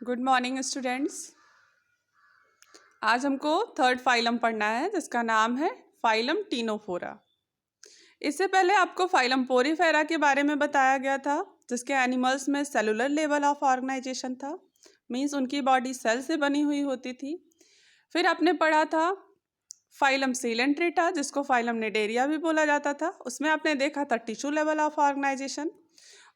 Good morning students. आज हमको third phylum पढ़ना है जिसका नाम है फाइलम टीनोफोरा। इससे पहले आपको फाइलम पोरीफेरा के बारे में बताया गया था जिसके एनिमल्स में सेलुलर लेवल ऑफ ऑर्गेनाइजेशन था, मीन्स उनकी बॉडी सेल से बनी हुई होती थी। फिर आपने पढ़ा था फाइलम सीलेंट्रेटा जिसको फाइलम निडेरिया भी बोला जाता था। उसमें आपने देखा था टिश्यू लेवल ऑफ ऑर्गेनाइजेशन।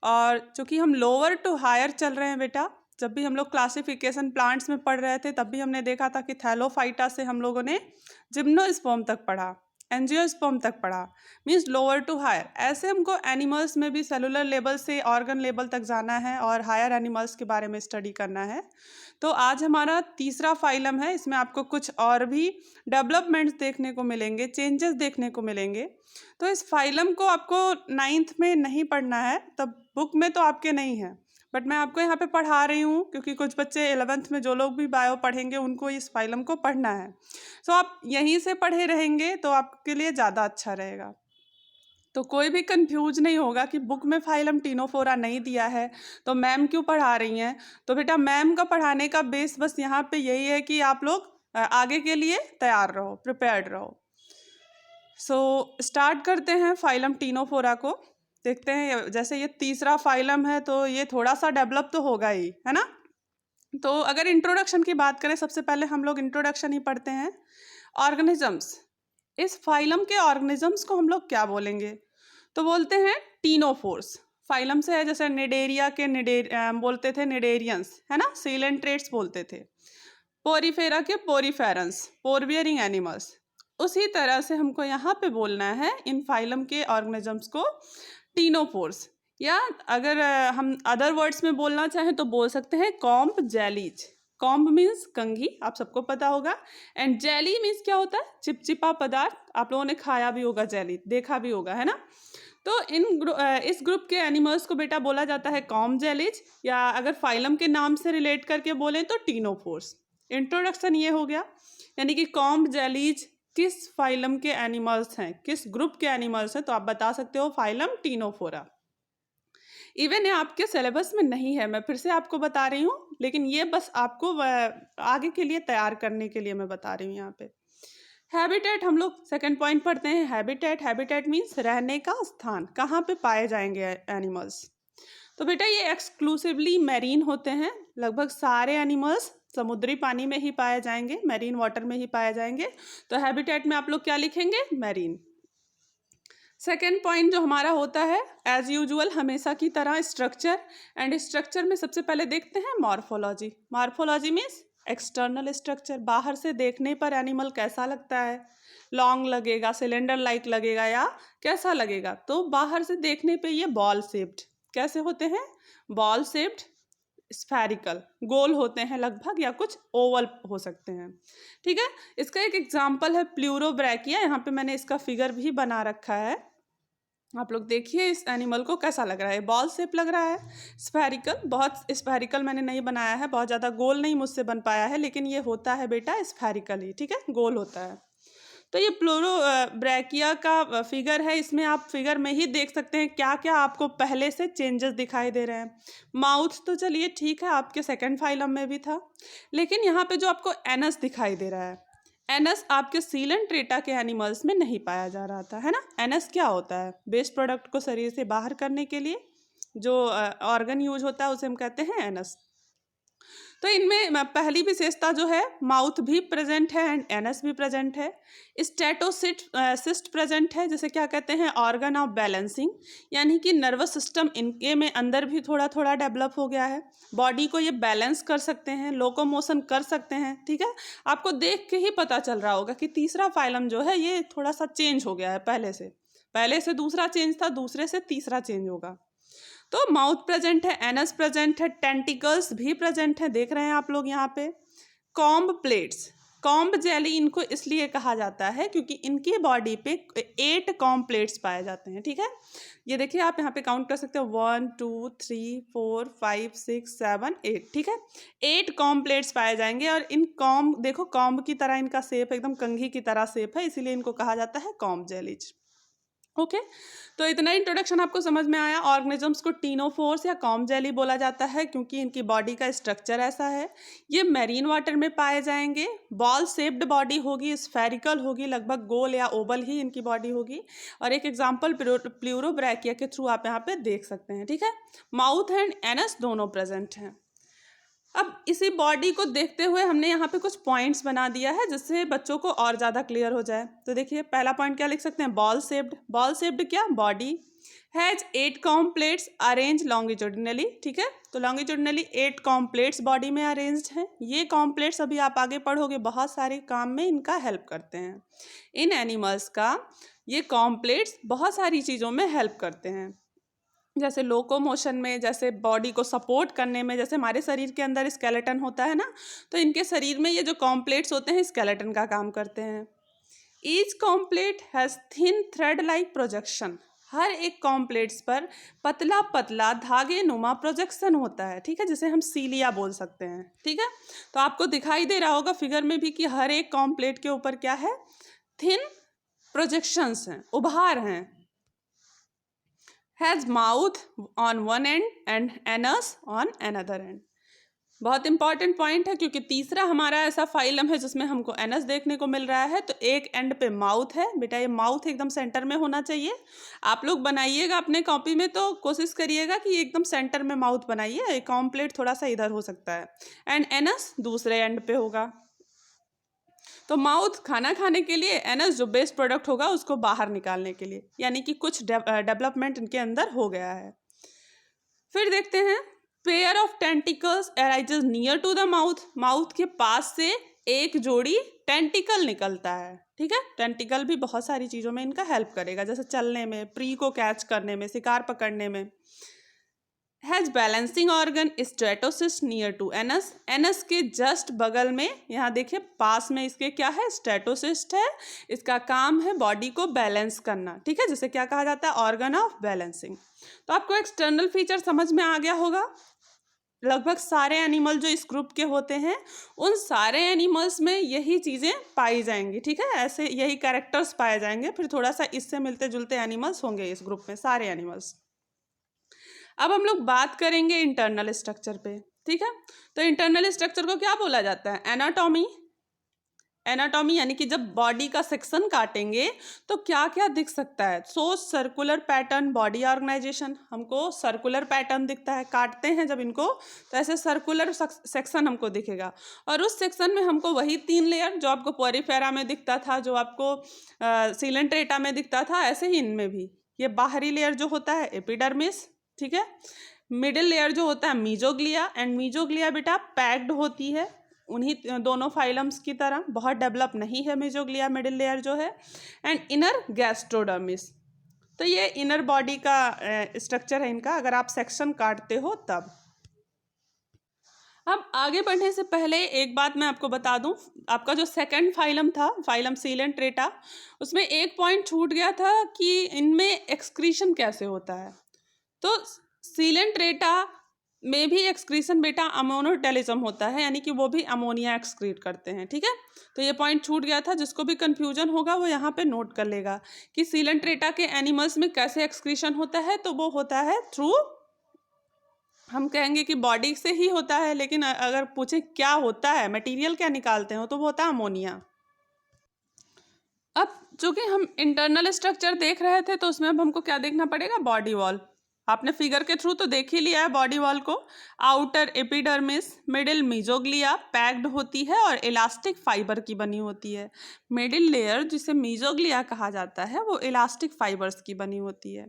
और चूँकि हम लोअर टू हायर चल रहे हैं बेटा, जब भी हम लोग क्लासिफिकेशन प्लांट्स में पढ़ रहे थे तब भी हमने देखा था कि थैलोफाइटा से हम लोगों ने जिम्नोस्पर्म तक पढ़ा, एंजियोस्पर्म तक पढ़ा, मीन्स लोअर टू हायर। ऐसे हमको एनिमल्स में भी सेलुलर लेवल से ऑर्गन लेवल तक जाना है और हायर एनिमल्स के बारे में स्टडी करना है। तो आज हमारा तीसरा फाइलम है, इसमें आपको कुछ और भी डेवलपमेंट्स देखने को मिलेंगे, चेंजेस देखने को मिलेंगे। तो इस फाइलम को आपको 9th में नहीं पढ़ना है, तब बुक में तो आपके नहीं है, बट मैं आपको यहाँ पे पढ़ा रही हूँ क्योंकि कुछ बच्चे 11th में जो लोग भी बायो पढ़ेंगे उनको इस फाइलम को पढ़ना है। सो आप यहीं से पढ़े रहेंगे तो आपके लिए ज़्यादा अच्छा रहेगा। तो कोई भी कंफ्यूज नहीं होगा कि बुक में फाइलम टीनोफोरा नहीं दिया है तो मैम क्यों पढ़ा रही हैं। तो बेटा मैम का पढ़ाने का बेस बस यहाँ पे यही है कि आप लोग आगे के लिए तैयार रहो, प्रिपेयर्ड रहो। सो स्टार्ट करते हैं फाइलम टीनोफोरा को। देखते हैं, जैसे ये तीसरा फाइलम है तो ये थोड़ा सा डेवलप तो होगा ही, है ना। तो अगर इंट्रोडक्शन की बात करें, सबसे पहले हम लोग इंट्रोडक्शन ही पढ़ते हैं। ऑर्गेनिजम्स, इस फाइलम के ऑर्गेनिजम्स को हम लोग क्या बोलेंगे? तो बोलते हैं टीनोफोर्स। फाइलम से है, जैसे निडेरिया के बोलते थे निडेरियंस, है ना, सीलेंट्रेट्स बोलते थे। पोरीफेरा के पोरीफेरंस, पोरबियरिंग एनिमल्स। उसी तरह से हमको यहाँ पे बोलना है इन फाइलम के ऑर्गेनिजम्स को टीनोफोर्स, या अगर हम अदर वर्ड्स में बोलना चाहें तो बोल सकते हैं कॉम्ब जेलीज। कॉम्ब मीन्स कंघी, आप सबको पता होगा, एंड जेली मीन्स क्या होता है? चिपचिपा पदार्थ। आप लोगों ने खाया भी होगा जेली, देखा भी होगा, है ना। तो इस ग्रुप के एनिमल्स को बेटा बोला जाता है कॉम्ब जेलीज, या अगर फाइलम के नाम से रिलेट करके बोलें तो टीनोफोर्स। इंट्रोडक्शन ये हो गया, यानी कि कॉम्ब जेलीज किस फाइलम के एनिमल्स हैं, किस ग्रुप के एनिमल्स हैं, तो आप बता सकते हो फाइलम टीनोफोरा। इवन ये आपके सिलेबस में नहीं है, मैं फिर से आपको बता रही हूँ, लेकिन ये बस आपको आगे के लिए तैयार करने के लिए मैं बता रही हूँ यहाँ पे। हैबिटेट, हम लोग सेकंड पॉइंट पढ़ते हैं। हैबिटेट, हैबिटेट मीन्स रहने का स्थान, कहाँ पे पाए जाएंगे एनिमल्स। तो बेटा ये एक्सक्लूसिवली मैरीन होते हैं, लगभग सारे एनिमल्स समुद्री पानी में ही पाए जाएंगे, मैरीन वाटर में ही पाए जाएंगे। तो हैबिटेट में आप लोग क्या लिखेंगे? मैरीन। सेकेंड पॉइंट जो हमारा होता है, एज यूजुअल हमेशा की तरह स्ट्रक्चर, एंड स्ट्रक्चर में सबसे पहले देखते हैं morphology. Morphology means external structure, बाहर से देखने पर एनिमल कैसा लगता है, लॉन्ग लगेगा, सिलेंडर लाइक लगेगा, या कैसा लगेगा। तो बाहर से देखने पे ये बॉल शेप्ड कैसे होते हैं? बॉल शेप्ड, स्फेरिकल, गोल होते हैं लगभग, या कुछ ओवल हो सकते हैं, ठीक है। इसका एक एग्जांपल है प्लूरोब्रैकिया, यहाँ पे मैंने इसका फिगर भी बना रखा है। आप लोग देखिए इस एनिमल को कैसा लग रहा है, बॉल शेप लग रहा है, स्फेरिकल। बहुत स्फेरिकल मैंने नहीं बनाया है, बहुत ज़्यादा गोल नहीं मुझसे बन पाया है, लेकिन ये होता है बेटा स्फेरिकल ही, ठीक है, गोल होता है। तो ये प्लूरोब्रैकिया का फिगर है, इसमें आप फिगर में ही देख सकते हैं क्या क्या आपको पहले से चेंजेस दिखाई दे रहे हैं। माउथ तो चलिए ठीक है, आपके सेकंड फाइलम में भी था, लेकिन यहाँ पे जो आपको एनस दिखाई दे रहा है, एनस आपके सीलेंट्रेटा के एनिमल्स में नहीं पाया जा रहा था, है ना। एनस क्या होता है? वेस्ट प्रोडक्ट को शरीर से बाहर करने के लिए जो ऑर्गन यूज होता है उसे हम कहते हैं एनस। तो इनमें पहली विशेषता जो है, माउथ भी प्रेजेंट है एंड एनस भी प्रेजेंट है। स्टेटोसिस्ट प्रेजेंट है, जैसे क्या कहते हैं, ऑर्गन ऑफ बैलेंसिंग, यानी कि नर्वस सिस्टम इनके में अंदर भी थोड़ा थोड़ा डेवलप हो गया है। बॉडी को ये बैलेंस कर सकते हैं, लोकोमोशन कर सकते हैं, ठीक है। आपको देख के ही पता चल रहा होगा कि तीसरा फाइलम जो है ये थोड़ा सा चेंज हो गया है, पहले से दूसरा चेंज था, दूसरे से तीसरा चेंज होगा। तो माउथ प्रेजेंट है, एनस प्रेजेंट है, टेंटिकल्स भी प्रेजेंट है, देख रहे हैं आप लोग यहाँ पे। कॉम्ब प्लेट्स, कॉम्ब जेली इनको इसलिए कहा जाता है क्योंकि इनकी बॉडी पे 8 कॉम्ब प्लेट्स पाए जाते हैं, ठीक है। ये देखिए आप यहाँ पे काउंट कर सकते हो, 1 2 3 4 5 6 7 8, ठीक है। 8 कॉम्ब प्लेट्स पाए जाएंगे, और इन कॉम्ब देखो, कॉम्ब की तरह इनका शेप एकदम कंघी की तरह शेप है, इसीलिए इनको कहा जाता है कॉम्ब जेलीज। ओके तो इतना इंट्रोडक्शन आपको समझ में आया। ऑर्गेनिजम्स को टीनोफोर्स या कॉम जेली बोला जाता है क्योंकि इनकी बॉडी का स्ट्रक्चर ऐसा है। ये मैरीन वाटर में पाए जाएंगे। बॉल शेप्ड बॉडी होगी, स्फेरिकल होगी, लगभग गोल या ओवल ही इनकी बॉडी होगी। और एक एग्जांपल प्लूरोब्रैकिया के थ्रू आप यहाँ पे देख सकते हैं। ठीक है, माउथ एंड एनस दोनों प्रेजेंट हैं। अब इसी बॉडी को देखते हुए हमने यहाँ पे कुछ पॉइंट्स बना दिया है जिससे बच्चों को और ज़्यादा क्लियर हो जाए। तो देखिए पहला पॉइंट क्या लिख सकते हैं, बॉल शेप्ड। बॉल शेप्ड क्या, body has 8 com plates arrange longitudinally. ठीक है, तो लॉन्गिट्यूडिनली 8 कॉम प्लेट्स बॉडी में अरेंज्ड हैं। ये कॉम प्लेट्स अभी आप आगे पढ़ोगे बहुत सारे काम में इनका हेल्प करते हैं। इन एनिमल्स का ये कॉम प्लेट्स बहुत सारी चीज़ों में हेल्प करते हैं, जैसे लोकोमोशन में, जैसे बॉडी को सपोर्ट करने में। जैसे हमारे शरीर के अंदर स्केलेटन होता है ना, तो इनके शरीर में ये जो कॉम्प्लेट्स होते हैं स्केलेटन का काम करते हैं। Each comb plate has thin thread like projection. हर एक कॉम्प्लेट्स पर पतला पतला धागे नुमा प्रोजेक्शन होता है। ठीक है, जिसे हम सीलिया बोल सकते हैं। ठीक है, तो आपको दिखाई दे रहा होगा फिगर में भी कि हर एक कॉम्प्लेट के ऊपर क्या है, थिन प्रोजेक्शंस हैं, उभार हैं। Has mouth on one and and anus on another and. बहुत इंपॉर्टेंट पॉइंट है क्योंकि तीसरा हमारा ऐसा फाइलम है जिसमें हमको एनस देखने को मिल रहा है। तो एक एंड पे माउथ है। बेटा ये माउथ एकदम सेंटर में होना चाहिए। आप लोग बनाइएगा अपने कॉपी में तो कोशिश करिएगा कि एकदम सेंटर में माउथ बनाइए। कॉम्प्लेट थोड़ा सा इधर हो सकता है एंड एनस दूसरे एंड पे होगा। तो माउथ खाना खाने के लिए, एनस जो बेस्ट प्रोडक्ट होगा उसको बाहर निकालने के लिए, यानी कि कुछ डेवलपमेंट इनके अंदर हो गया है। फिर देखते हैं, pair of tentacles arises near to the mouth. Mouth के पास से एक जोड़ी टेंटिकल निकलता है। ठीक है, टेंटिकल भी बहुत सारी चीज़ों में इनका हेल्प करेगा, जैसे चलने में, प्री को कैच करने में, शिकार पकड़ने में। Has balancing organ statocyst near to anus. Anus के जस्ट बगल में, यहाँ देखिए पास में इसके क्या है, स्ट्रेटोसिस्ट है। इसका काम है बॉडी को बैलेंस करना। ठीक है, जिसे क्या कहा जाता है, ऑर्गन ऑफ बैलेंसिंग। तो आपको एक्सटर्नल फीचर समझ में आ गया होगा। लगभग सारे एनिमल जो इस ग्रुप के होते हैं उन सारे एनिमल्स में यही चीज़ें पाई जाएंगी। ठीक है, ऐसे यही कैरेक्टर्स पाए जाएंगे। फिर थोड़ा सा इससे मिलते जुलते एनिमल्स होंगे इस ग्रुप में, सारे एनिमल्स। अब हम लोग बात करेंगे इंटरनल स्ट्रक्चर पे। ठीक है, तो इंटरनल स्ट्रक्चर को क्या बोला जाता है, एनाटॉमी। एनाटॉमी यानी कि जब बॉडी का सेक्शन काटेंगे तो क्या क्या दिख सकता है। सो सर्कुलर पैटर्न बॉडी ऑर्गेनाइजेशन, हमको सर्कुलर पैटर्न दिखता है। काटते हैं जब इनको तो ऐसे सर्कुलर सेक्शन हमको दिखेगा। और उस सेक्शन में हमको वही 3 लेयर जो आपको पोरिफेरा में दिखता था, जो आपको सीलेंट्रेटा में दिखता था, ऐसे ही इनमें भी ये बाहरी लेयर जो होता है एपिडर्मिस। ठीक है, मिडिल लेयर जो होता है मीजोग्लिया। एंड मीजोग्लिया बेटा पैक्ड होती है उन्हीं दोनों फाइलम्स की तरह, बहुत डेवलप नहीं है मीजोग्लिया मिडिल लेयर जो है। And inner gastrodermis. तो ये इनर बॉडी का स्ट्रक्चर है इनका, अगर आप सेक्शन काटते हो तब। अब आगे बढ़ने से पहले एक बात मैं आपको बता दूं, आपका जो सेकंड फाइलम था, फाइलम सीलेंट्रेटा, उसमें एक पॉइंट छूट गया था कि इनमें एक्सक्रीशन कैसे होता है। तो सीलेंट्रेटा में भी एक्सक्रीशन बेटा अमोनोटेलिज्म होता है, यानी कि वो भी अमोनिया एक्सक्रीट करते हैं। ठीक है, तो ये पॉइंट छूट गया था। जिसको भी कंफ्यूजन होगा वो यहाँ पे नोट कर लेगा कि सीलेंट्रेटा के एनिमल्स में कैसे एक्सक्रीशन होता है। तो वो होता है थ्रू, हम कहेंगे कि बॉडी से ही होता है, लेकिन अगर पूछे क्या होता है, मटेरियल क्या निकालते हो, तो वो होता है अमोनिया। अब चूँकि हम इंटरनल स्ट्रक्चर देख रहे थे तो उसमें अब हमको क्या देखना पड़ेगा, बॉडी वॉल। आपने फिगर के थ्रू तो देख ही लिया है बॉडी वॉल को। Outer epidermis, middle mesoglea packed होती है और इलास्टिक फाइबर की बनी होती है। मिडिल लेयर जिसे मीजोग्लिया कहा जाता है वो इलास्टिक फाइबर्स की बनी होती है।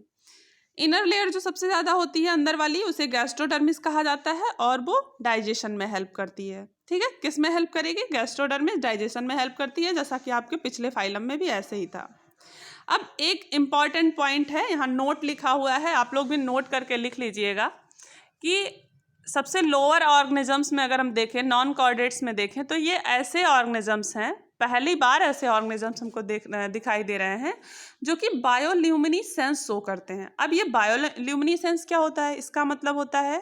इनर लेयर जो सबसे ज़्यादा होती है अंदर वाली, उसे गैस्ट्रोडर्मिस कहा जाता है और वो डाइजेशन में हेल्प करती है। ठीक है, किस में हेल्प करेगी, गैस्ट्रोडर्मिस डाइजेशन में हेल्प करती है, जैसा कि आपके पिछले फाइलम में भी ऐसे ही था। अब एक इम्पॉर्टेंट पॉइंट है, यहाँ नोट लिखा हुआ है, आप लोग भी नोट करके लिख लीजिएगा कि सबसे लोअर ऑर्गेनिजम्स में अगर हम देखें, नॉन कॉर्डेट्स में देखें, तो ये ऐसे ऑर्गेनिजम्स हैं, पहली बार ऐसे ऑर्गेनिजम्स हमको दिखाई दे रहे हैं जो कि बायोल्यूमिनेसेंस शो करते हैं। अब ये बायोल्यूमिनेसेंस क्या होता है, इसका मतलब होता है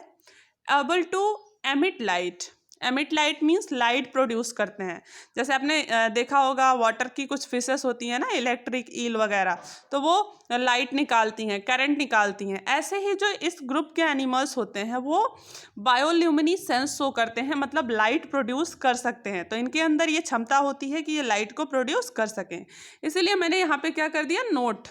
able to emit light. Emit light means light produce करते हैं। जैसे आपने देखा होगा वाटर की कुछ फिशेस होती हैं ना, इलेक्ट्रिक ईल वगैरह, तो वो लाइट निकालती हैं, करंट निकालती हैं। ऐसे ही जो इस ग्रुप के एनिमल्स होते हैं वो बायोल्यूमिनेसेंस शो करते हैं, मतलब लाइट प्रोड्यूस कर सकते हैं। तो इनके अंदर ये क्षमता होती है कि ये लाइट को प्रोड्यूस कर सकें। इसीलिए मैंने यहाँ पे क्या कर दिया, नोट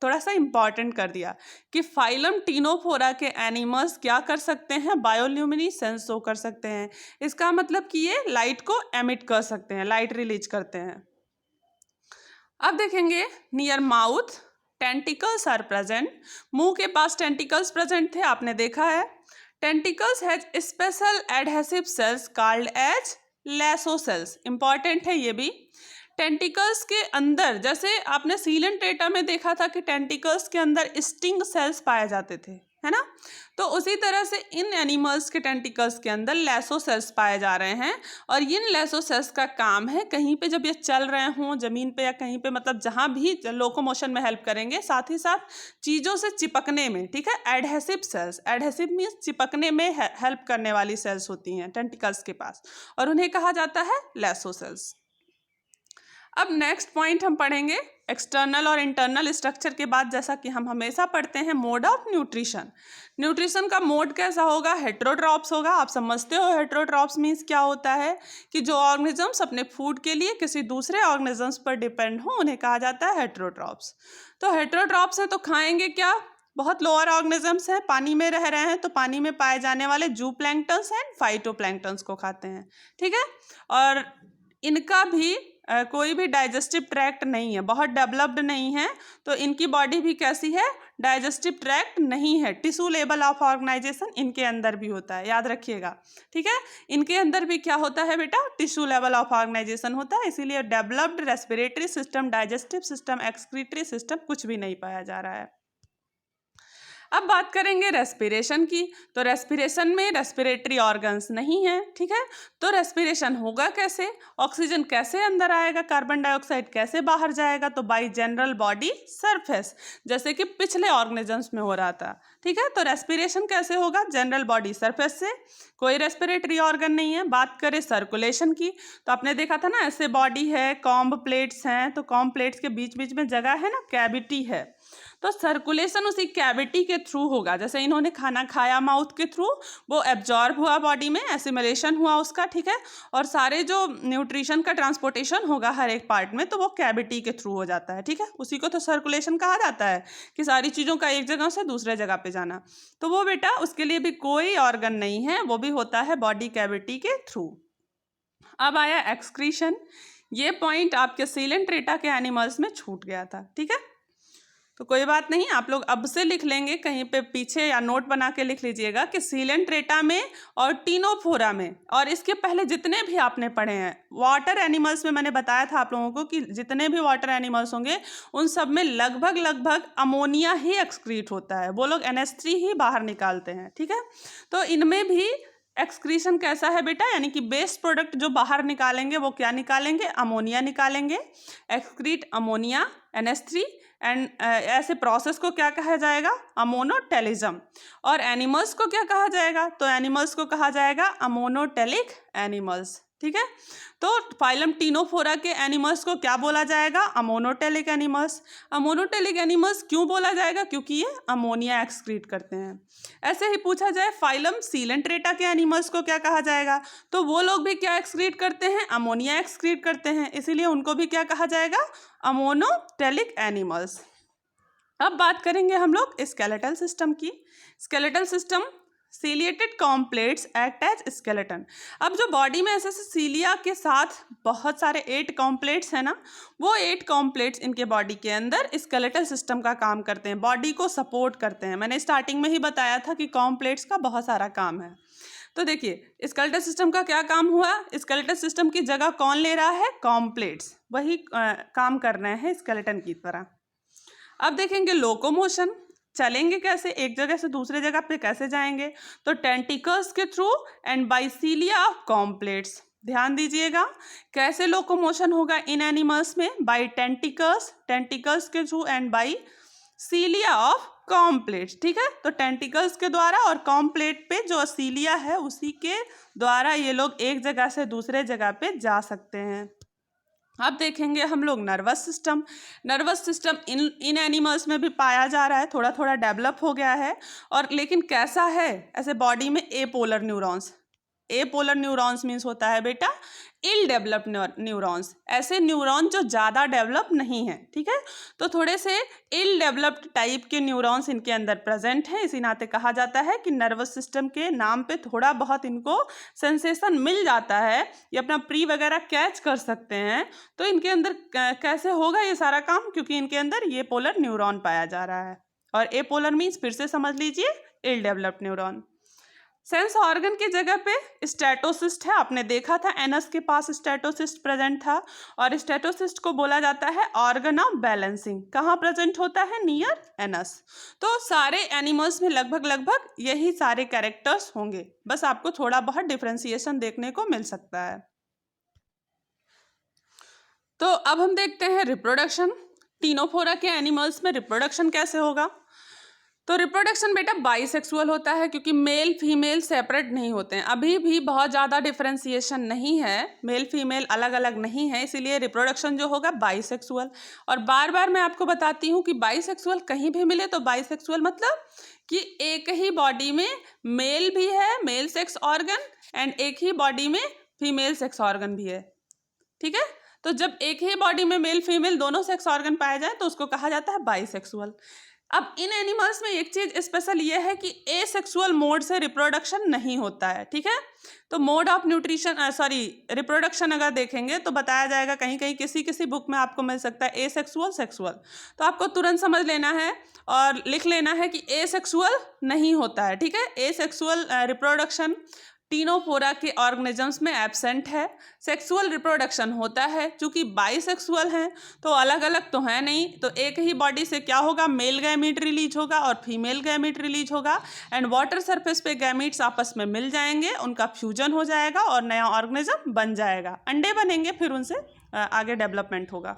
थोड़ा सा इंपॉर्टेंट कर दिया कि फाइलम टीनोफोरा के एनिमल्स क्या कर सकते हैं, बायोल्यूमिनेसेंस शो कर सकते हैं। इसका मतलब कि ये लाइट को एमिट कर सकते हैं, लाइट रिलीज करते हैं। अब देखेंगे near mouth tentacles are present. मुंह के पास टेंटिकल्स प्रेजेंट थे, आपने देखा है। Tentacles has special adhesive cells called as lasso cells. Important है ये भी। टेंटिकल्स के अंदर, जैसे आपने सीलेंट्रेटा में देखा था कि टेंटिकल्स के अंदर स्टिंग सेल्स पाए जाते थे, है ना, तो उसी तरह से इन एनिमल्स के टेंटिकल्स के अंदर लेसो सेल्स पाए जा रहे हैं। और इन लेसो सेल्स का काम है कहीं पे जब ये चल रहे हों ज़मीन पे या कहीं पे, मतलब जहाँ भी लोकोमोशन में हेल्प करेंगे, साथ ही साथ चीज़ों से चिपकने में, ठीक है। एडहेसिव सेल्स, एडहेसिव मीन्स चिपकने में हेल्प करने वाली सेल्स होती हैं टेंटिकल्स के पास, और उन्हें कहा जाता है लेसो सेल्स। अब नेक्स्ट पॉइंट हम पढ़ेंगे एक्सटर्नल और इंटरनल स्ट्रक्चर के बाद, जैसा कि हम हमेशा पढ़ते हैं, मोड ऑफ न्यूट्रिशन। न्यूट्रिशन का मोड कैसा होगा, हेट्रोट्रॉप्स होगा। आप समझते हो हेट्रोट्रॉप्स मीन्स क्या होता है कि जो ऑर्गेनिजम्स अपने फूड के लिए किसी दूसरे ऑर्गेनिजम्स पर डिपेंड हो, उन्हें कहा जाता है हेट्रोट्रॉप्स। तो हेट्रोट्रॉप्स है तो खाएंगे क्या, बहुत लोअर ऑर्गेनिजम्स हैं, पानी में रह रहे हैं, तो पानी में पाए जाने वाले जूप्लैंक्टन्स एंड फाइटोप्लैंक्टन्स को खाते हैं, ठीक है। और इनका भी कोई भी डाइजेस्टिव ट्रैक्ट नहीं है, बहुत डेवलप्ड नहीं है, तो इनकी बॉडी भी कैसी है, डाइजेस्टिव ट्रैक्ट नहीं है। टिश्यू लेवल ऑफ ऑर्गेनाइजेशन इनके अंदर भी होता है, याद रखिएगा, ठीक है। इनके अंदर भी क्या होता है बेटा, टिश्यू लेवल ऑफ ऑर्गेनाइजेशन होता है, इसीलिए developed respiratory system, digestive system, excretory system कुछ भी नहीं पाया जा रहा है। अब बात करेंगे रेस्पिरेशन की। तो रेस्पिरेशन में रेस्पिरेटरी ऑर्गन्स नहीं है, ठीक है। तो रेस्पिरेशन होगा कैसे, ऑक्सीजन कैसे अंदर आएगा, कार्बन डाइऑक्साइड कैसे बाहर जाएगा, तो बाय जनरल बॉडी सरफेस, जैसे कि पिछले ऑर्गेनिजम्स में हो रहा था, ठीक है। तो रेस्पिरेशन कैसे होगा, जनरल बॉडी सरफेस से, कोई रेस्पिरेटरी ऑर्गन नहीं है। बात करें सर्कुलेशन की, तो आपने देखा था ना, ऐसे बॉडी है, कॉम्ब प्लेट्स हैं, तो कॉम्ब प्लेट्स के बीच बीच में जगह है ना, कैविटी है, तो सर्कुलेशन उसी कैविटी के थ्रू होगा। जैसे इन्होंने खाना खाया माउथ के थ्रू, वो एब्जॉर्ब हुआ बॉडी में, एसिमिलेशन हुआ उसका, ठीक है। और सारे जो न्यूट्रिशन का ट्रांसपोर्टेशन होगा हर एक पार्ट में, तो वो कैविटी के थ्रू हो जाता है, ठीक है। उसी को तो सर्कुलेशन कहा जाता है कि सारी चीज़ों का एक जगह से दूसरे जगह पे जाना। तो वो बेटा उसके लिए भी कोई ऑर्गन नहीं है, वो भी होता है बॉडी कैविटी के थ्रू। अब आया एक्सक्रीशन। ये पॉइंट आपके सीलेंट्रेटा के एनिमल्स में छूट गया था, ठीक है। तो कोई बात नहीं, आप लोग अब से लिख लेंगे कहीं पे पीछे, या नोट बना के लिख लीजिएगा कि सीलेंट्रेटा में और टीनोफोरा में, और इसके पहले जितने भी आपने पढ़े हैं वाटर एनिमल्स में, मैंने बताया था आप लोगों को कि जितने भी वाटर एनिमल्स होंगे उन सब में लगभग अमोनिया ही एक्सक्रीट होता है, वो लोग NH3 ही बाहर निकालते हैं, ठीक है। तो इनमें भी एक्सक्रीशन कैसा है बेटा, यानी कि बेस्ट प्रोडक्ट जो बाहर निकालेंगे वो क्या निकालेंगे, अमोनिया निकालेंगे, एक्सक्रीट अमोनिया NH3, एंड ऐसे प्रोसेस को क्या कहा जाएगा, अमोनोटेलिज्म। और एनिमल्स को क्या कहा जाएगा, तो एनिमल्स को कहा जाएगा अमोनोटेलिक एनिमल्स, ठीक है। तो फाइलम टीनोफोरा के एनिमल्स को क्या बोला जाएगा, अमोनोटेलिक एनिमल्स। अमोनोटेलिक एनिमल्स क्यों बोला जाएगा, क्योंकि ये अमोनिया एक्सक्रीट करते हैं। ऐसे ही पूछा जाए फाइलम सीलेंट्रेटा के एनिमल्स को क्या कहा जाएगा, तो वो लोग भी क्या एक्सक्रीट करते हैं, अमोनिया एक्सक्रीट करते हैं, इसीलिए उनको भी क्या कहा जाएगा, अमोनोटेलिक एनिमल्स। अब बात करेंगे हम लोग स्केलेटल सिस्टम की। Skeletal system, ciliated comb plates act as skeleton. अब जो बॉडी में ऐसे सीलिया के साथ बहुत सारे 8 कॉम्प्लेट्स हैं ना, वो 8 कॉम्प्लेट्स इनके बॉडी के अंदर स्केलेटल सिस्टम का काम करते हैं, बॉडी को सपोर्ट करते हैं। मैंने स्टार्टिंग में ही बताया था कि कॉम्प्लेट्स का बहुत सारा काम है। तो देखिए स्केलेटल सिस्टम का क्या काम हुआ, स्केलेटल सिस्टम की जगह कौन ले रहा है, कॉम्प्लेट्स, वही काम कर रहे हैं स्केलेटन की तरह। अब देखेंगे लोकोमोशन, चलेंगे कैसे, एक जगह से दूसरे जगह पे कैसे जाएंगे, तो टेंटिकल्स के through and by cilia of comb plates. ध्यान दीजिएगा कैसे लोकोमोशन होगा इन एनिमल्स में, बाय टेंटिकल्स, टेंटिकल्स के through and by cilia of comb plates, ठीक है। तो टेंटिकल्स के द्वारा और कॉम्प्लेट पे जो सीलिया है उसी के द्वारा ये लोग एक जगह से दूसरे जगह पे जा सकते हैं। अब देखेंगे हम लोग nervous system. Nervous system in animals में भी पाया जा रहा है, थोड़ा थोड़ा डेवलप हो गया है। और लेकिन कैसा है, ऐसे बॉडी में एपोलर न्यूरॉन्स। एपोलर न्यूरॉन्स मीन्स होता है बेटा इल डेवलप्ड न्यूरॉन्स, ऐसे न्यूरॉन जो ज़्यादा डेवलप नहीं है, ठीक है। तो थोड़े से इल डेवलप्ड टाइप के न्यूरॉन्स इनके अंदर प्रेजेंट हैं, इसी नाते कहा जाता है कि नर्वस सिस्टम के नाम पे थोड़ा बहुत इनको सेंसेशन मिल जाता है, ये अपना प्री वगैरह कैच कर सकते हैं। तो इनके अंदर कैसे होगा ये सारा काम, क्योंकि इनके अंदर ये पोलर न्यूरॉन पाया जा रहा है। और एपोलर मीन्स फिर से समझ लीजिए ill developed neuron. Sense organ की जगह पे स्टेटोसिस्ट है, आपने देखा था एनस के पास स्टेटोसिस्ट प्रेजेंट था। और स्टेटोसिस्ट को बोला जाता है ऑर्गन ऑफ बैलेंसिंग। कहाँ प्रेजेंट होता है, नियर एनस। तो सारे एनिमल्स में लगभग यही सारे कैरेक्टर्स होंगे, बस आपको थोड़ा बहुत डिफरेंशिएशन देखने को मिल सकता है। तो अब हम देखते हैं रिप्रोडक्शन। टीनोफोरा के एनिमल्स में रिप्रोडक्शन कैसे होगा। तो रिप्रोडक्शन बेटा बाइसेक्सुअल होता है, क्योंकि मेल फीमेल सेपरेट नहीं होते हैं, अभी भी बहुत ज़्यादा डिफरेंशिएशन नहीं है, मेल फीमेल अलग अलग नहीं है, इसीलिए रिप्रोडक्शन जो होगा बाइसेक्सुअल। और बार बार मैं आपको बताती हूँ कि बाइसेक्सुअल कहीं भी मिले तो बाइसेक्सुअल मतलब कि एक ही बॉडी में मेल भी है, मेल सेक्स ऑर्गन, एंड एक ही बॉडी में फीमेल सेक्स ऑर्गन भी है, ठीक है। तो जब एक ही बॉडी में मेल फीमेल दोनों सेक्स ऑर्गन पाए जाए तो उसको कहा जाता है बाइसेक्सुअल। अब इन एनिमल्स में एक चीज स्पेशल ये है कि एसेक्सुअल मोड से रिप्रोडक्शन नहीं होता है, ठीक है। तो मोड ऑफ न्यूट्रिशन रिप्रोडक्शन अगर देखेंगे तो बताया जाएगा कहीं कहीं किसी बुक में आपको मिल सकता है एसेक्सुअल सेक्सुअल, तो आपको तुरंत समझ लेना है और लिख लेना है कि एसेक्सुअल नहीं होता है, ठीक है। एसेक्सुअल रिप्रोडक्शन टीनोफोरा के ऑर्गेनिजम्स में एब्सेंट है। सेक्सुअल रिप्रोडक्शन होता है, चूंकि बाइसेक्सुअल हैं तो अलग अलग तो है नहीं, तो एक ही बॉडी से क्या होगा, मेल गैमीट रिलीज होगा और फीमेल गैमीट रिलीज होगा, एंड वाटर सरफेस पे गैमीट्स आपस में मिल जाएंगे, उनका फ्यूजन हो जाएगा और नया ऑर्गेनिज्म बन जाएगा, अंडे बनेंगे, फिर उनसे आगे डेवलपमेंट होगा।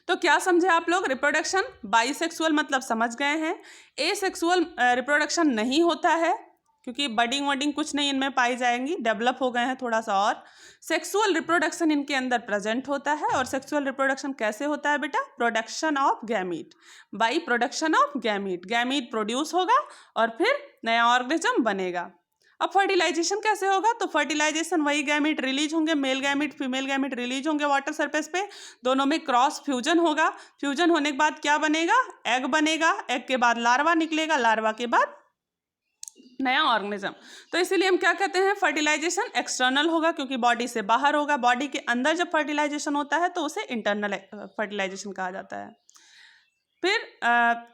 तो क्या समझे आप लोग, रिप्रोडक्शन बाइसेक्सुअल मतलब समझ गए हैं। एसेक्सुअल रिप्रोडक्शन नहीं होता है, क्योंकि बडिंग वडिंग कुछ नहीं इनमें पाई जाएंगी, डेवलप हो गए हैं थोड़ा सा। और सेक्सुअल रिप्रोडक्शन इनके अंदर प्रेजेंट होता है। और सेक्सुअल रिप्रोडक्शन कैसे होता है बेटा, production of gamete, by production of gamete, gamete produce होगा और फिर नया ऑर्गेनिज्म बनेगा। अब फर्टिलाइजेशन कैसे होगा, तो फर्टिलाइजेशन वही गैमीट रिलीज होंगे, male gamete female gamete release होंगे वाटर सरफेस पे, दोनों में क्रॉस फ्यूजन होगा, फ्यूजन होने के बाद क्या बनेगा, एग बनेगा, एग के बाद लार्वा निकलेगा, लार्वा के बाद नया ऑर्गेनिज्म। तो इसीलिए हम क्या कहते हैं, फर्टिलाइजेशन एक्सटर्नल होगा क्योंकि बॉडी से बाहर होगा, बॉडी के अंदर जब फर्टिलाइजेशन होता है तो उसे इंटरनल फर्टिलाइजेशन कहा जाता है। फिर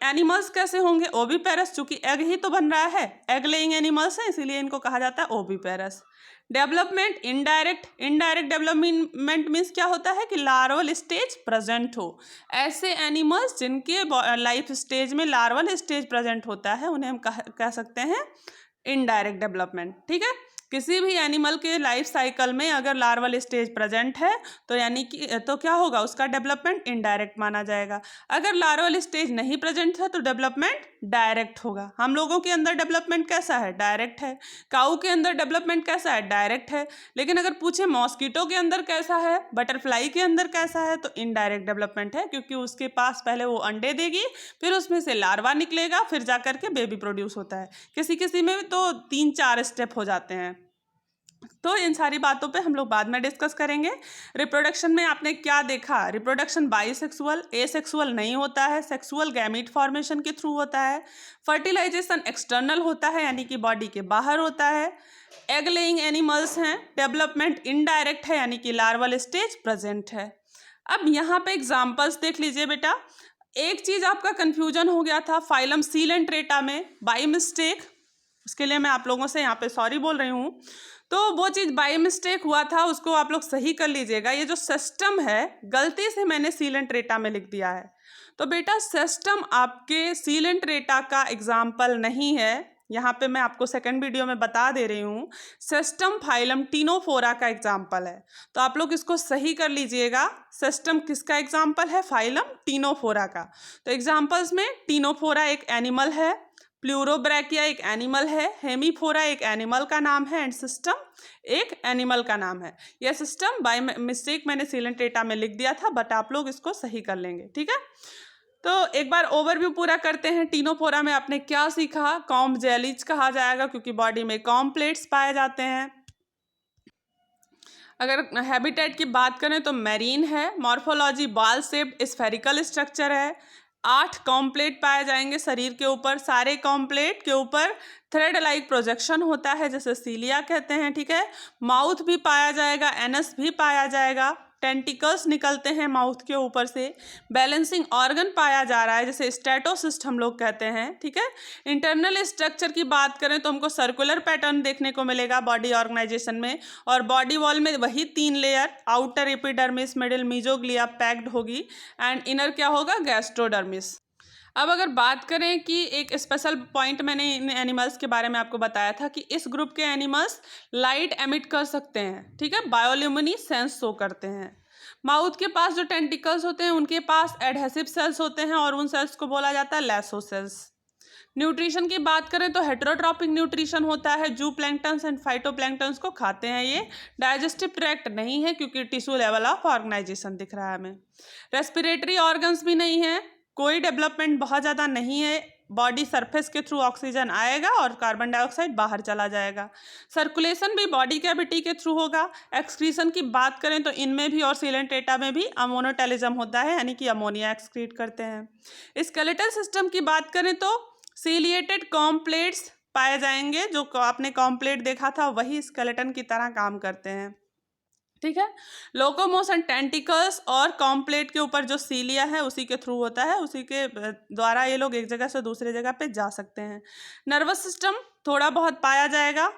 एनिमल्स कैसे होंगे, ओविपेरस, चूंकि एग ही तो बन रहा है, एग लेइंग एनिमल्स है इसीलिए इनको कहा जाता है oviparous. Development indirect, indirect development means क्या होता है कि लार्वल स्टेज प्रेजेंट हो, ऐसे एनिमल्स जिनके लाइफ स्टेज में लार्वल स्टेज प्रेजेंट होता है उन्हें हम कह सकते हैं इनडायरेक्ट डेवलपमेंट, ठीक है। किसी भी एनिमल के लाइफ साइकिल में अगर लार्वल स्टेज प्रेजेंट है तो यानी कि तो क्या होगा, उसका डेवलपमेंट इनडायरेक्ट माना जाएगा। अगर लार्वल स्टेज नहीं प्रेजेंट है तो डेवलपमेंट डायरेक्ट होगा। हम लोगों के अंदर डेवलपमेंट कैसा है, डायरेक्ट है। काऊ के अंदर डेवलपमेंट कैसा है, डायरेक्ट है। लेकिन अगर पूछे मॉस्किटो के अंदर कैसा है, बटरफ्लाई के अंदर कैसा है, तो इनडायरेक्ट डेवलपमेंट है, क्योंकि उसके पास पहले वो अंडे देगी, फिर उसमें से लार्वा निकलेगा, फिर जा करके बेबी प्रोड्यूस होता है। किसी किसी में तो 3-4 स्टेप हो जाते हैं। तो इन सारी बातों पे हम लोग बाद में डिस्कस करेंगे। रिप्रोडक्शन में आपने क्या देखा, रिप्रोडक्शन बाइसेक्सुअल, एसेक्सुअल नहीं होता है, सेक्सुअल गैमीट फॉर्मेशन के थ्रू होता है। फर्टिलाइजेशन एक्सटर्नल होता है यानी कि बॉडी के बाहर होता है। एग लेइंग एनिमल्स हैं, डेवलपमेंट इनडायरेक्ट है यानी कि लार्वल स्टेज प्रेजेंट है। अब यहाँ पे एग्जाम्पल्स देख लीजिए बेटा। एक चीज आपका कंफ्यूजन हो गया था फाइलम सीलेंट्रेटा में बाई मिस्टेक, उसके लिए मैं आप लोगों से यहाँ पे सॉरी बोल रही हूँ। तो वो चीज़ बाई मिस्टेक हुआ था, उसको आप लोग सही कर लीजिएगा। ये जो सिस्टम है गलती से मैंने सीलेंट्रेटा में लिख दिया है, तो बेटा सिस्टम आपके सीलेंट्रेटा का एग्जाम्पल नहीं है, यहाँ पे मैं आपको सेकंड वीडियो में बता दे रही हूँ, सिस्टम फाइलम टीनोफोरा का एग्जाम्पल है। तो आप लोग इसको सही कर लीजिएगा। सिस्टम किसका एग्जाम्पल है? फाइलम टीनोफोरा का। तो एग्जाम्पल्स में टिनोफोरा एक एनिमल है, प्लूरोब्रैकिया एक एनिमल है, हेमीफोरा एक एनिमल का नाम है एंड सिस्टम एक एनिमल का नाम है। यह सिस्टम बाय मिस्टेक मैंने सीलेंट डेटा में लिख दिया था, बट आप लोग इसको सही कर लेंगे, ठीक है। तो एक बार ओवरव्यू पूरा करते हैं। टिनोफोरा में आपने क्या सीखा? कॉम्ब जेलीज कहा जाएगा क्योंकि बॉडी में कॉम्ब प्लेट्स पाए जाते हैं। अगर हैबिटेट की बात करें तो मैरीन है। Morphology ball shaped spherical structure है। 8 कॉम्प्लेट पाए जाएंगे शरीर के ऊपर। सारे कॉम्प्लेट के ऊपर थ्रेड लाइक प्रोजेक्शन होता है जिसे सीलिया कहते हैं, ठीक है। माउथ भी पाया जाएगा, एनस भी पाया जाएगा, टेंटिकल्स निकलते हैं माउथ के ऊपर से। बैलेंसिंग ऑर्गन पाया जा रहा है जिसे स्टेटोसिस्ट हम लोग कहते हैं, ठीक है। इंटरनल स्ट्रक्चर की बात करें तो हमको सर्कुलर पैटर्न देखने को मिलेगा बॉडी ऑर्गेनाइजेशन में, और बॉडी वॉल में वही 3 layer, outer epidermis, middle mesoglea packed होगी एंड इनर क्या होगा? गैस्ट्रोडर्मिस। अब अगर बात करें कि एक स्पेशल पॉइंट मैंने इन एनिमल्स के बारे में आपको बताया था कि इस ग्रुप के एनिमल्स लाइट एमिट कर सकते हैं, ठीक है, बायोल्यूमिनी सेंस शो करते हैं। माउथ के पास जो टेंटिकल्स होते हैं उनके पास एडहेसिव सेल्स होते हैं और उन सेल्स को बोला जाता है लैसो सेल्स। न्यूट्रिशन की बात करें तो हेटेरोट्रॉपिक न्यूट्रिशन होता है। जू प्लैंक्टन्स एंड फाइटोप्लैंक्टन्स को खाते हैं ये। डाइजेस्टिव ट्रैक्ट नहीं है क्योंकि टिश्यू लेवल ऑफ ऑर्गेनाइजेशन दिख रहा है हमें। रेस्पिरेटरी ऑर्गन्स भी नहीं है, कोई डेवलपमेंट बहुत ज़्यादा नहीं है। बॉडी सरफेस के थ्रू ऑक्सीजन आएगा और कार्बन डाइऑक्साइड बाहर चला जाएगा। सर्कुलेशन भी बॉडी कैविटी के थ्रू होगा। एक्सक्रीशन की बात करें तो इनमें भी और सीलेंटेटा में भी अमोनोटेलिज्म होता है, यानी कि अमोनिया एक्सक्रीट करते हैं। स्केलेटल सिस्टम की बात करें तो सीलिएटेड कॉम्प्लेट्स पाए जाएंगे। जो आपने कॉम्प्लेट देखा था वही स्केलेटन की तरह काम करते हैं, ठीक है। लोकोमोशन टेंटिकल्स और कॉम्प्लेट के ऊपर जो सीलिया है उसी के थ्रू होता है, उसी के द्वारा ये लोग एक जगह से दूसरे जगह पे जा सकते हैं। नर्वस सिस्टम थोड़ा बहुत पाया जाएगा,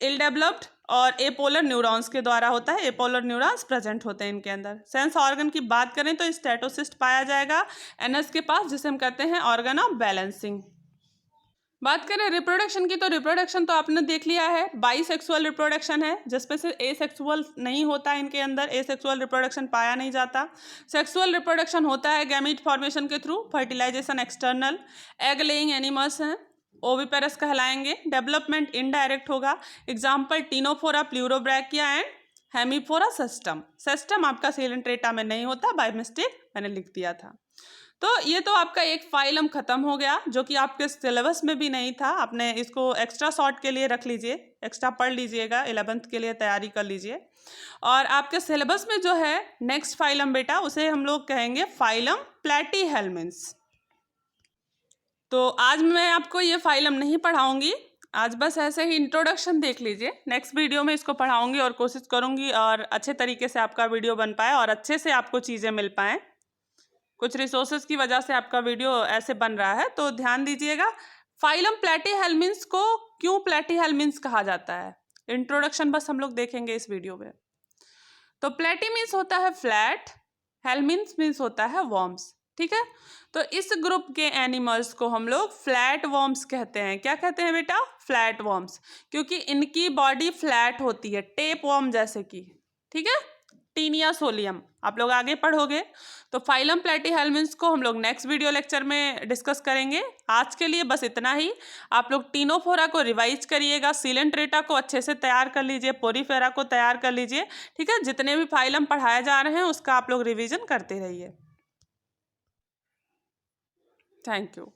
इल डेवलप्ड और एपोलर न्यूरॉन्स के द्वारा होता है। एपोलर न्यूरॉन्स प्रेजेंट होते हैं इनके अंदर। सेंस ऑर्गन की बात करें तो स्टेटोसिस्ट पाया जाएगा एनस के पास, जिसे हम कहते हैं ऑर्गन ऑफ बैलेंसिंग। बात करें रिप्रोडक्शन की तो रिप्रोडक्शन तो आपने देख लिया है, बाईसेक्सुअल रिप्रोडक्शन है जिसमें से एसेक्सुअल नहीं होता, इनके अंदर एसेक्सुअल रिप्रोडक्शन पाया नहीं जाता। सेक्सुअल रिप्रोडक्शन होता है गैमीट फॉर्मेशन के through, fertilisation external. Egg laying animals हैं, ओविपेरस कहलाएंगे। डेवलपमेंट इनडायरेक्ट होगा। Example Ctenophora, Pleurobrachia and Hormiphora. System system आपका सीलेंट्रेटा में नहीं होता, बाय मिस्टेक मैंने लिख दिया था। तो ये तो आपका एक फाइलम खत्म हो गया जो कि आपके सिलेबस में भी नहीं था। आपने इसको एक्स्ट्रा शॉर्ट के लिए रख लीजिए, एक्स्ट्रा पढ़ लीजिएगा, 11th के लिए तैयारी कर लीजिए। और आपके सिलेबस में जो है नेक्स्ट फाइलम बेटा, उसे हम लोग कहेंगे फाइलम प्लैटीहेल्मिन्स। तो आज मैं आपको ये फाइलम नहीं पढ़ाऊंगी, आज बस ऐसे ही इंट्रोडक्शन देख लीजिए। नेक्स्ट वीडियो में इसको पढ़ाऊंगी और कोशिश करूंगी और अच्छे तरीके से आपका वीडियो बन पाए और अच्छे से आपको चीज़ें मिल पाएँ। कुछ रिसोर्सेज की वजह से आपका वीडियो ऐसे बन रहा है, तो ध्यान दीजिएगा। फाइलम प्लैटीहेल्मिन्स को क्यों प्लैटीहेल्मिन्स कहा जाता है, इंट्रोडक्शन बस हम लोग देखेंगे इस वीडियो में। तो प्लैटी मीन्स होता है फ्लैट, हेल्मिन्स मीन्स होता है वॉर्म्स, ठीक है। तो इस ग्रुप के एनिमल्स को हम लोग फ्लैट वॉर्म्स कहते हैं। क्या कहते हैं बेटा? फ्लैट वॉर्म्स, क्योंकि इनकी बॉडी फ्लैट होती है, टेप वॉर्म जैसे कि, ठीक है। टीनिया सोलियम आप लोग आगे पढ़ोगे। तो फाइलम प्लैटीहेल्मिन्स को हम लोग नेक्स्ट वीडियो लेक्चर में डिस्कस करेंगे। आज के लिए बस इतना ही। आप लोग टिनोफोरा को रिवाइज करिएगा, सीलेंट्रेटा को अच्छे से तैयार कर लीजिए, पोरीफेरा को तैयार कर लीजिए, ठीक है। जितने भी फाइलम पढ़ाए जा रहे हैं उसका आप लोग रिवीजन करते रहिए। Thank you.